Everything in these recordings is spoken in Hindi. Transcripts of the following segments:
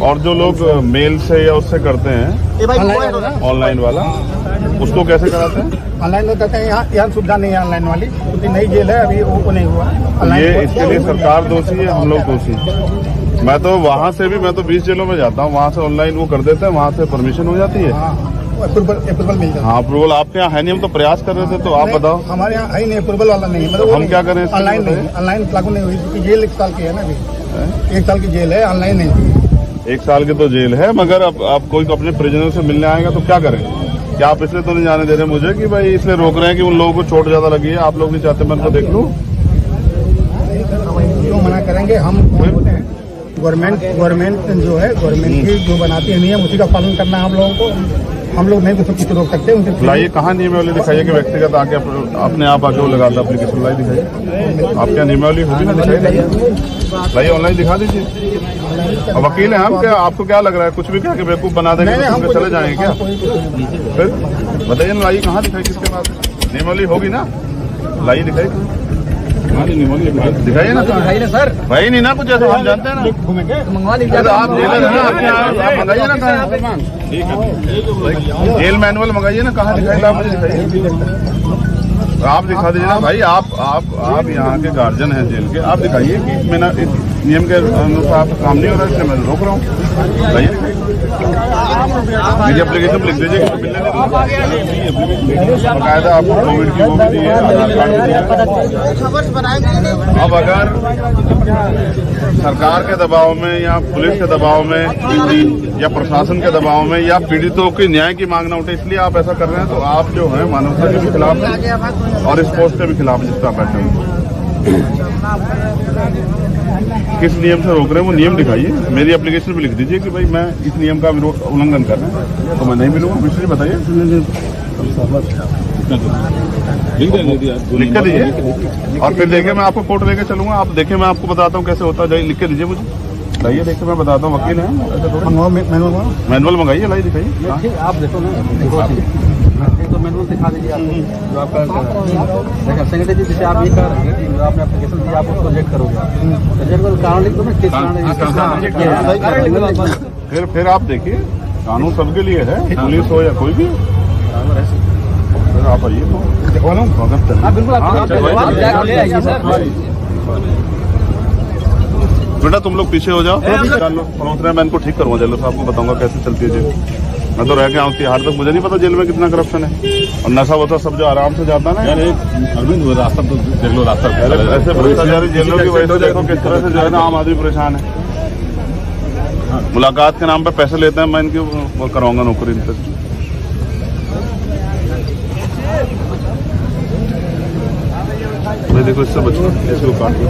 और जो लोग मेल से या उससे करते हैं ऑनलाइन वाला, उसको कैसे कराते हैं? ऑनलाइन तो कहते हैं यहाँ सुविधा नहीं है ऑनलाइन वाली, क्योंकि नई जेल है अभी, वो नहीं हुआ। ये इसके लिए सरकार दोषी है, हम लोग दोषी? मैं तो वहाँ से भी, मैं तो 20 जेलों में जाता हूँ, वहाँ से ऑनलाइन वो कर देते हैं, वहाँ से परमिशन हो जाती है। अप्रूवल मिल जाता है। हाँ, अप्रूवल आपके यहाँ है नहीं, हम तो प्रयास कर रहे थे, तो आप बताओ। हमारे यहाँ है नहीं, अप्रूवल वाला नहीं है। मतलब हम क्या करें? ऑनलाइन नहीं, ऑनलाइन लागू नहीं हुई, क्योंकि जेल 1 साल की है ना, अभी 1 साल की जेल है, ऑनलाइन नहीं। 1 साल की तो जेल है, मगर अब कोई अपने प्रिजनर से मिलने आएगा तो क्या करें? क्या आप इसलिए तो नहीं जाने दे रहे मुझे कि भाई इसलिए रोक रहे हैं कि उन लोगों को चोट ज्यादा लगी है? आप लोग नहीं चाहते मैं उनको देख लूं? क्यों मना करेंगे? हम गवर्नमेंट जो है, गवर्नमेंट की जो बनाती है नियम, उसी का पालन करना है हम लोगों को। हम लोग नहीं कुछ रोक सकते उनसे। लाइए, कहाँ नियमावली दिखाइए कि व्यक्तिगत आके अपने आप आके वो लगाता एप्लीकेशन? लाई दिखाइए, आप क्या नियमावली होगी ना, दिखाई लाइए, ऑनलाइन दिखा दीजिए। अब वकील है हम, क्या आपको क्या लग रहा है कुछ भी क्या कि बेवकूफ बना देंगे तो हम चले जाएंगे क्या? फिर बताइए ना, लाइए कहाँ दिखाई, किसके पास नियमावली होगी ना? लाइए दिखाइए, दिखाइए ना सर। भाई नहीं ना कुछ ऐसा, हम जानते हैं ना, मंगवा लीजिए। आप जेलर है ना, आप मंगाइए ना, कहाँ जेल मैनुअल मंगाइए ना, कहाँ दिखाइए? आप मुझे दिखाइए, आप दिखा दीजिए ना भाई। आप यहाँ के गार्जियन हैं जेल के, आप दिखाइए कि मैंने इस नियम के अनुसार काम नहीं हो रहा है, इसलिए मैं रोक रहा हूँ। बताइए, मेरी एप्लीकेशन लिख दीजिए कि मिलने बाकायदा आपको कोविड की वो भी दी है, आधार कार्ड भी दिया। अब अगर सरकार के दबाव में या पुलिस के दबाव में या प्रशासन के दबाव में या पीड़ितों के न्याय की मांग न उठे, इसलिए आप ऐसा कर रहे हैं, तो आप जो है मानवता के भी खिलाफ है और इस पोस्ट के भी खिलाफ है, जिसका बैठे हुए। किस नियम से रोक रहे हैं वो नियम दिखाइए, मेरी एप्लीकेशन भी लिख दीजिए कि भाई मैं इस नियम का उल्लंघन कर रहा हूँ, तो मैं नहीं मिलूंगा। मिश्री बताइए, लिख के दीजिए और फिर देखिए मैं आपको कोर्ट लेके चलूंगा। आप देखिए, मैं आपको बताता हूँ कैसे होता है, लिख के दीजिए मुझे, लाइए देखिए, मैं बताता हूँ, वकील है, मैनुअल मंगाइए, लाइए दिखाइए। आप देखो ना, तो मैनुअल दिखा दीजिए आप, जो आपका सेक्रेटरी जी, जैसे आप ये कर रहे हैं, आपने एप्लीकेशन दिया, आप उसको रिजेक्ट करोगे, कारण लिख दो ना, किस कारण। फिर आप देखिए, कानून सबके लिए है, पुलिस हो या कोई भी। आप आइए तो देखो ना, बेटा तुम लोग पीछे हो जाओ, मैं इनको ठीक करूँगा जेल साहब को बताऊंगा कैसे चलती है जेल। मैं तो रह के आऊँ तिहाड़ तक, मुझे नहीं पता जेल में कितना करप्शन है और नशा वशा सब जो आराम से जाता है ना। अरविंद रास्ता तो देख लो, रास्ता ऐसे भ्रष्टाचारी जेलों की वजह से देखो किस तरह से जो है ना आम आदमी परेशान है। मुलाकात के नाम पर पैसे लेते हैं, मैं इनकी कराऊंगा नौकरी इन तक। मैं देखो इससे बचो, इसको काट दो,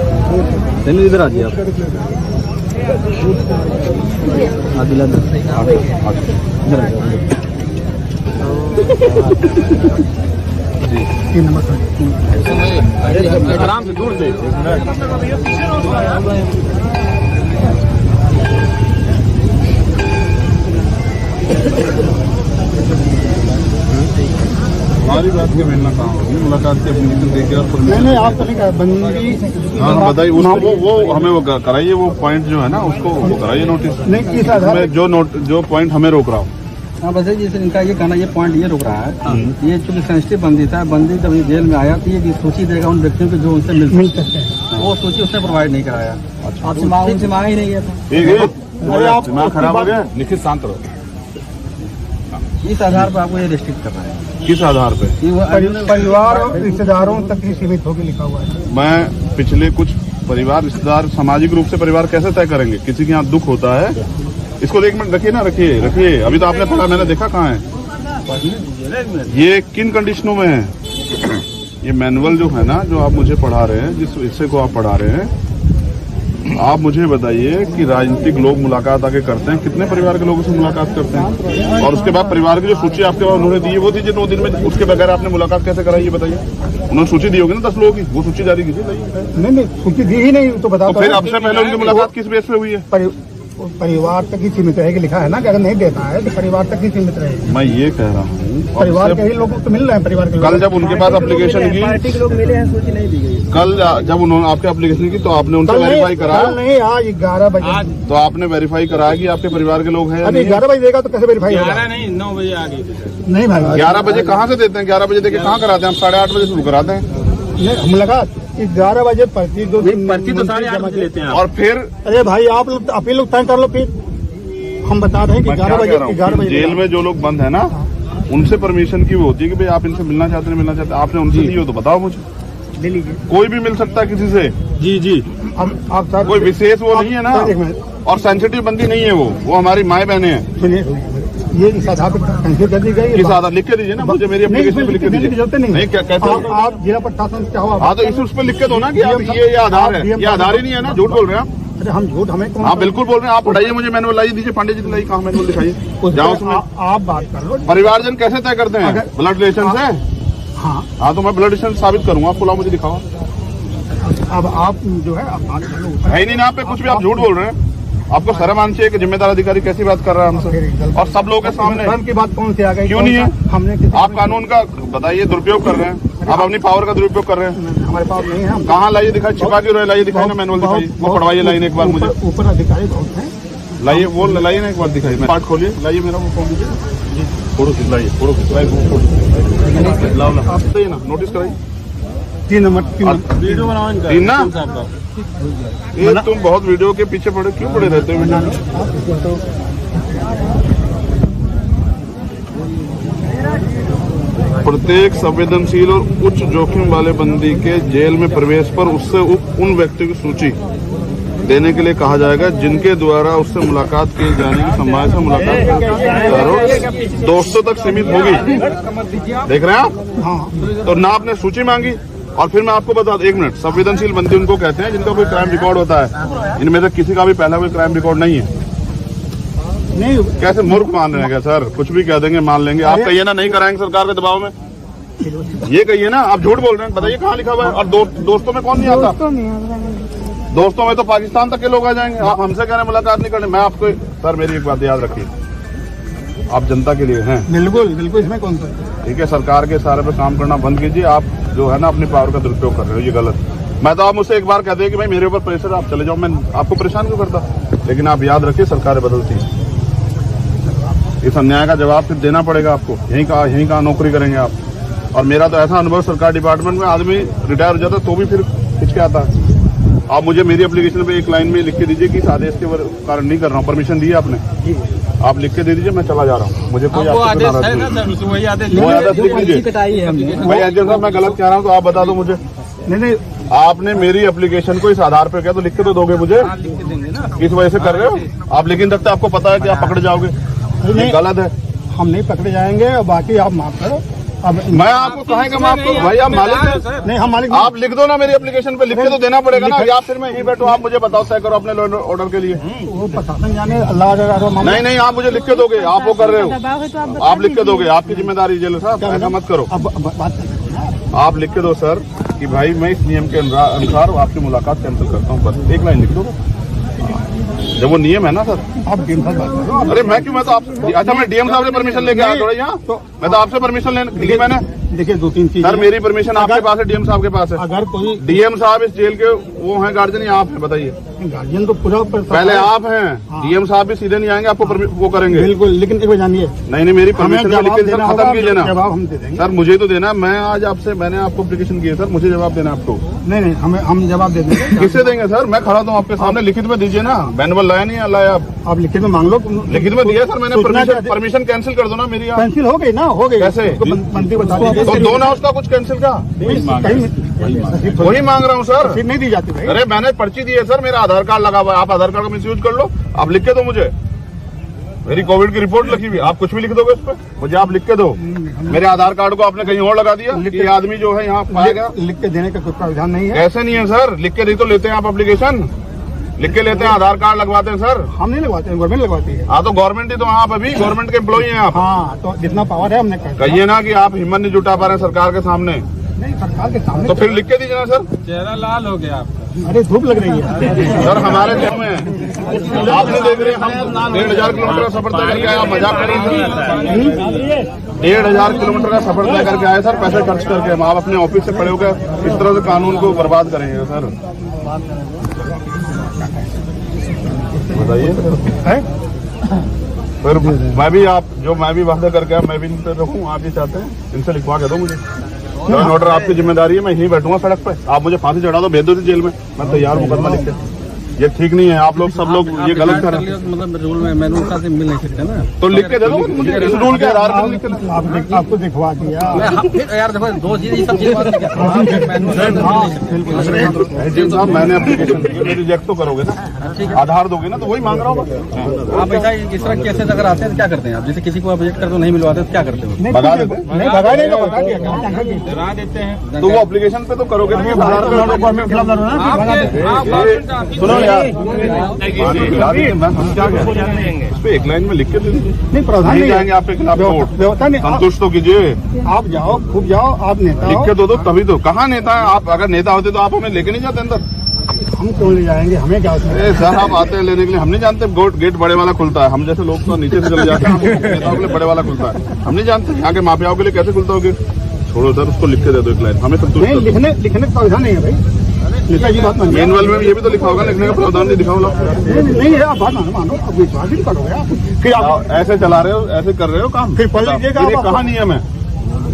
इधर आ जाइए आप, आराम से दूर से। हमारी बात के मिलना कहाँ होगी, मुलाकात की एप्लीकेशन देके और नहीं आप तो नहीं कहा बंदी। हाँ बताइए, वो हमें वो कराइए, वो पॉइंट जो है ना उसको वो कराइए नोटिस नहीं, किस आधार में जो पॉइंट हमें रोक रहा हूँ। हाँ बस जैसे इनका ये कहना, ये पॉइंट ये रोक रहा है, ये चूंकि सेंसिटिव बंदी था, बंदी जब जेल में आया तो ये सूची देगा उन व्यक्तियों को जो उनसे मिल सकते हैं, वो सूची उसने प्रोवाइड नहीं कराया, आपसे मांगा ही नहीं है। ठीक है, दिमाग खराब हो गया, लिखित शांत रहो। इस आधार पर आपको ये रिस्ट्रिक्ट कर रहा है। किस आधार पे? परिवार और रिश्तेदारों तक ही सीमित होकर लिखा हुआ है। मैं पिछले कुछ परिवार रिश्तेदार सामाजिक रूप से परिवार कैसे तय करेंगे? किसी के यहाँ दुख होता है, इसको 1 मिनट रखिए ना, रखिए। अभी तो आपने पढ़ा, मैंने देखा कहाँ है ये, किन कंडीशनों में है ये मैनुअल जो है ना, जो आप मुझे पढ़ा रहे हैं, जिस हिस्से को आप पढ़ा रहे हैं, आप मुझे बताइए कि राजनीतिक लोग मुलाकात आके करते हैं, कितने परिवार के लोगों से मुलाकात करते हैं? और उसके बाद परिवार की जो सूची आपके पास उन्होंने दी है वो दीजिए 9 दिन में, उसके बगैर आपने मुलाकात कैसे कराई ये बताइए? उन्होंने सूची दी होगी ना 10 लोगों की, वो सूची जारी कीजिए। नहीं सूची दी ही नहीं तो बताओ। फिर आपसे पहले उनकी मुलाकात किस बेस पे हुई है? वो परिवार तक ही सीमित रहेगी, लिखा है ना कि अगर नहीं देता है तो परिवार तक ही सीमित रहेगी। मैं ये कह रहा हूँ परिवार के ही लोग तो मिल रहे हैं, परिवार के कल लोग। जब उनके पास एप्लीकेशन की, पार्टी के लोग मिले हैं, सूची नहीं दी गई। कल जब उन्होंने आपके एप्लीकेशन की तो आपने उनसे कल वेरीफाई कराया? नहीं, आज 11 बजे। तो आपने वेरीफाई कराया कि आपके परिवार के लोग हैं या अभी नहीं? 11 बजे देगा तो कैसे वेरीफाई होगा? नहीं, 9 बजे आ गई। नहीं भाई, 11 बजे कहाँ से देते हैं? 11 बजे देके कहाँ कराते हैं? हम 8:30 बजे शुरू कराते हैं। मुलाकात 11 बजे पर्ची दो, पर्ची तो 8:30 बजे लेते हैं। और फिर अरे भाई आप लोग अपील लोग तय कर लो, फिर हम बता रहे हैं कि मैं क्या 11 कह रहा हूँ, 11 जेल बजे में जो लोग बंद है ना, उनसे परमिशन की वो होती है कि भाई आप इनसे मिलना चाहते हैं, मिलना चाहते हैं। आपने उनसे दी हो तो बताओ मुझे। ले लीजिए। कोई भी मिल सकता है किसी से। जी अब आप सर कोई विशेष वो नहीं है ना, एक मिनट और सेंसिटिव बंदी नहीं है वो हमारी माए बहने हैं। सुनिए, ये इस आधार पर कैंसिल कर दी गई। किस आधार लिख के दीजिए ना मुझे, मेरी नहीं, एप्लीकेशन इसमें पे लिख के लिखने की दीजिए। जरूरत नहीं नहीं, क्या कहते हैं? आप जिला प्रशासन से चाहो। हाँ तो इस उस पर लिख के दो ना कि आप ये आधार है, ये आधार ही नहीं है ना, झूठ बोल रहे हैं आप। अरे हम झूठ, हमें कौन? हाँ बिल्कुल बोल रहे हैं आप। उठाइए मुझे मैनुअल लाइए दीजिए, पांडे जी दिलाइए, कहाँ मैनुअल दिखाइए, जाओ उसमें। आप बात कर लो। परिवारजन कैसे तय करते हैं? अगर- ब्लड रिलेशन से? हाँ, हाँ तो मैं ब्लड रिलेशन साबित करूंगा, आप बुलाओ मुझे, दिखाओ। अब आप जो है आप बात कर लो। है ही नहीं ना आप पे कुछ भी, आप झूठ बोल रहे हैं। आपको शर्म आनी चाहिए कि जिम्मेदार अधिकारी कैसी बात कर रहा है हमसे, और सब लोगों के सामने। धर्म की बात कौन सी आ गई? क्यों नहीं है? हमने किसी आप कानून का बताइए, दुरुपयोग कर रहे हैं आप, अपनी पावर का दुरुपयोग कर रहे हैं। हमारे पास नहीं है। हम कहाँ लाइए दिखाई, छिपा क्यों रहे? लाइए दिखाई ना मैनुअल दिखाइए, वो पढ़वाइए लाइन एक बार मुझे, ऊपर अधिकारी बहुत हैं। लाइए वो लाइए ना एक बार दिखाइए। पार्ट खोलिए, लाइए मेरा वो फोन दीजिए, फोटो खिंचवाइए, फोटो खिंचवाइए, लाओ ना आप बताइए ना, नोटिस कराइए। 3 नंबर वीडियो बनाओ इनका। तीन ना? ये तुम बहुत वीडियो के पीछे पड़े, क्यों पड़े रहते हो वीडियो में? प्रत्येक संवेदनशील और उच्च जोखिम वाले बंदी के जेल में प्रवेश पर उससे उन व्यक्तियों की सूची देने के लिए कहा जाएगा जिनके द्वारा उससे मुलाकात की जाने की संभावना से मुलाकात दोस्तों तक सीमित होगी। देख रहे हैं आप? हाँ, तो ना आपने सूची मांगी, और फिर मैं आपको बता दूं, एक मिनट, संवेदनशील बंदी उनको कहते हैं जिनका कोई क्राइम रिकॉर्ड होता है। इनमें से किसी का भी पहला कोई क्राइम रिकॉर्ड नहीं है। नहीं कैसे मूर्ख मान रहे हैं क्या सर? कुछ भी कह देंगे, मान लेंगे। आप कहिए ना नहीं कराएंगे सरकार के दबाव में, ये कहिए ना। आप झूठ बोल रहे हैं, बताइए कहाँ लिखा हुआ है? और दोस्तों में कौन नहीं आता? दोस्तों में तो पाकिस्तान तक के लोग आ जाएंगे। आप हमसे कह रहे हैं मुलाकात नहीं करनी। मैं आपको सर, मेरी एक बात याद रखिए, आप जनता के लिए हैं, बिल्कुल बिल्कुल, इसमें कौन सा? ठीक है? सरकार के सारे पे काम करना बंद कीजिए। आप जो है ना अपनी पावर का दुरुपयोग कर रहे हो, ये गलत। मैं तो आप मुझसे एक बार कहते हैं कि भाई मेरे ऊपर प्रेशर, आप चले जाओ, मैं आपको परेशान क्यों करता? लेकिन आप याद रखिए, सरकारें बदलती हैं, इस अन्याय का जवाब फिर देना पड़ेगा आपको। यहीं कहाँ नौकरी करेंगे आप? और मेरा तो ऐसा अनुभव, सरकार डिपार्टमेंट में आदमी रिटायर हो जाता तो भी फिर हिचके आता है। आप मुझे मेरी एप्लीकेशन पे एक लाइन में लिख के दीजिए कि इस आदेश के कारण नहीं कर रहा हूँ, परमिशन दी है आपने, आप लिख के दे दीजिए, मैं चला जा रहा हूँ। मुझे कोई वो आपसे आदेश नाराजगी है ना नहीं। सर, वही आदेश वो आदेश लिख लीजिए। कटाई है हमने। भाई एजेंट साहब, मैं गलत कह रहा हूँ तो आप बता दो मुझे। नहीं, आपने मेरी एप्लीकेशन को इस आधार पर किया तो लिख के तो दोगे मुझे? लिख के देंगे ना। किस वजह से कर रहे हो आप? लेकिन तक तो आपको पता है कि आप पकड़े जाओगे, ये गलत है। हम नहीं पकड़े जाएंगे और बाकी आप माफ करो। अब मैं आपको कहेंगे माफ करो भाई, आप मालिक हैं। नहीं, हम मालिक आप लिख दो ना मेरी एप्लीकेशन पे, लिख के तो देना पड़ेगा ना, या फिर मैं यहीं बैठूं, आप मुझे बताओ तय करो अपने ऑर्डर के लिए। वो प्रशासन जाने, अल्लाह नहीं नहीं, आप मुझे लिख के दोगे, आप वो कर रहे हो, आप लिख के दोगे, आपकी जिम्मेदारी जेलर साहब, ऐसा मत करो। अब बात आप लिख के दो सर कि भाई मैं इस नियम के अनुसार आपकी मुलाकात कैंसिल करता हूँ, बस एक लाइन लिख दो। जब वो नियम है ना सर। आप डीएम साहब बात करो। अरे मैं क्यों, मैं तो आपसे, अच्छा मैं डीएम साहब से परमिशन लेके आया थोड़ा यहाँ, तो मैं तो आपसे परमिशन लेने मैंने। देखिए 2-3 चीज सर मेरी परमिशन आपके पास है, डीएम साहब के पास है। अगर कोई डीएम साहब इस जेल के वो हैं गार्जियन, या आप हैं? बताइए। गार्जियन तो पूरा पहले आप हैं, डीएम साहब भी सीधे नहीं आएंगे, आपको वो करेंगे। बिल्कुल, लेकिन एक बार जानिए, नहीं मेरी हमें परमिशन जवाब लेकिन सर देना खत्म होगा, कीजिए ना। जवाब हम दे देंगे। सर मुझे तो देना, मैं आज आपसे, मैंने आपको एप्लीकेशन की है सर, मुझे जवाब देना आपको। नहीं, हम जवाब दे देंगे। किससे देंगे सर? मैं खड़ा हूँ आपके सामने, लिखित में दीजिए ना। मैनुअल लाया नहीं लाया आप लिखित में मांग लो। लिखित में दिया सर मैंने, सूचना परमिशन कैंसिल कर दो ना मेरी आप। कैंसिल हो गई ना, हो गई। कैसे? उसको मंत्री बता दीजिए। तो दो ना उसका कुछ कैंसिल का, वही मांग रहा हूँ सर। रसीद नहीं दी जाती भाई। अरे मैंने पर्ची दी है सर, मेरा आधार कार्ड लगा हुआ है, आप आधार कार्ड का मिसयूज कर लो। आप लिख के दो मुझे, मेरी कोविड की रिपोर्ट लिखी हुई, आप कुछ भी लिख दोगे उस पर, मुझे आप लिख के दो। मेरे आधार कार्ड को आपने कहीं और लगा दिया, ये आदमी जो है यहाँ पाएगा। लिख के देने का कोई प्रावधान नहीं है। ऐसे नहीं है सर, लिख के दी तो लेते हैं आप एप्लीकेशन, लिख के लेते हैं, आधार कार्ड लगवाते हैं सर। हम नहीं लगवाते हैं, गवर्नमेंट लगवाती है। हाँ तो गवर्नमेंट ही तो, आप अभी गवर्नमेंट के एम्प्लॉई हैं आप। हाँ, तो जितना पावर है हमने कर। कहिए ना कि आप हिम्मत नहीं जुटा पा रहे हैं सरकार के सामने, नहीं, सरकार के सामने तो फिर लिख के दीजिए ना सर। चेहरा लाल हो गया आपका। अरे धूप लग रही है सर हमारे गाँव में आपने देख रहे हैं हम 1500 किलोमीटर का सफर तय करके आए, आप मजाक कर रहे हैं। 1500 किलोमीटर का सफर तय करके आए सर, पैसे खर्च करके। हम आप अपने ऑफिस से खड़े होकर इस तरह से कानून को बर्बाद करेंगे सर, बताइए। फिर मैं भी मैं भी वादा करके आया, मैं भी इन पर रखूँ। आप ये चाहते हैं इनसे लिखवा के दो मुझे जॉइन ऑर्डर, आपकी जिम्मेदारी है। मैं यहीं बैठूंगा सड़क पे, आप मुझे फांसी चढ़ा दो, भेज दो जेल में, मैं तैयार मुकदमा लिख के। ये ठीक नहीं है, आप लोग सब लोग ये गलत कर रहे हैं। मतलब रूल में मैनुअल का से मिल नहीं सकते ना, तो लिख के दे दो मुझे, इस रूल के आधार पर लिख के दो। आपको दिखवा दिया यार देखो दो चीज ये सब चीज बात जी साहब, मैंने एप्लीकेशन रिजेक्ट तो करोगे ना, आधार दोगे ना, तो वही मांग रहा हूँ। आप ऐसा इस तरह केसेस अगर आते हैं तो क्या करते हैं आप? जैसे किसी को आप रिजेक्ट कर दो नहीं मिलवाते तो क्या करते हो? भगा देते, नहीं भगा देगा, भगा दिया डरा देते हैं। तो वो एप्लीकेशन पे तो करोगे ना, आधार सुनो यार, क्या उस पे एक लाइन में लिख के दे दीजिए। नहीं प्रधान नहीं जाएंगे आपके खिलाफ कोर्ट, व्यवस्था नहीं, संतुष्ट तो कीजिए। आप जाओ, खूब जाओ, आप नेता लिख हो। के दो तभी तो। कहाँ नेता है आप? अगर नेता होते तो आप हमें लेके नहीं जाते अंदर। हम क्यों ले जाएंगे, हमें क्या उसमें? अरे सर आप आते हैं लेने के लिए, हम नहीं जानते गेट बड़े वाला खुलता है। हम जैसे लोग तो नीचे से चले जाते हैं, नेताओं के लिए बड़े वाला खुलता है। हम नहीं जानते यहाँ के माफियाओं के लिए कैसे खुलता हो गेट। छोड़ो सर, उसको लिख के दे दो एक लाइन, हमें संतुष्ट नहीं, लिखने का प्रावधान नहीं है भाई, नेता की बात मानिए। मैनुअल में ये भी तो लिखा होगा, लिखने का प्रावधान नहीं दिखाओ। नहीं है, आप बात मानो, अब विश्वास ही करोगे आप, फिर आप ऐसे चला रहे हो, ऐसे कर रहे हो काम। फिर पढ़ लीजिएगा ये आप। कहाँ नियम है?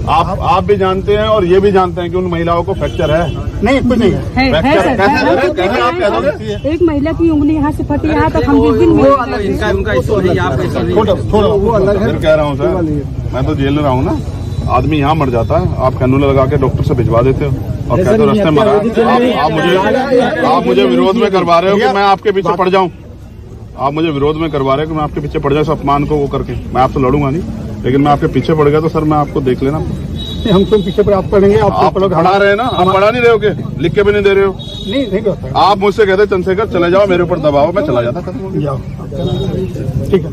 आप भी जानते हैं और ये भी जानते हैं कि उन महिलाओं को फ्रैक्चर है। नहीं, कुछ नहीं है। फ्रैक्चर सर, कैसे आप कह दोगे? एक महिला की उंगली यहाँ से फटी, यहाँ तक हम जिस दिन इनका उनका इशू नहीं, आपका इशू नहीं। थोड़ा वो अलग है। फिर कह रहा हूँ सर, मैं तो जेल में रहा हूँ ना। आदमी यहाँ मर जाता है, आप कैनूल लगा के डॉक्टर से भिजवा देते हो और कहते हो रास्ते में मरा। आप मुझे विरोध में करवा रहे हो कि मैं आपके पीछे पड़ जाऊं। आप मुझे विरोध में करवा रहे हो कि मैं आपके पीछे पड़ जाऊं, अपमान को वो करके। मैं आपसे लड़ूंगा नहीं, लेकिन मैं आपके पीछे पड़ गया तो सर मैं आपको देख लेना। हम तुम पीछे पर आप पढ़ेंगे, आप पढ़ा रहे हैं ना, आप पढ़ा नहीं रहे हो क्या? लिख के भी नहीं दे रहे हो। नहीं होता। आप मुझसे कहते चंद्रशेखर चले जाओ, मेरे ऊपर दबाओ, मैं चला जाता। खत्म हो गया। जाओ, ठीक है।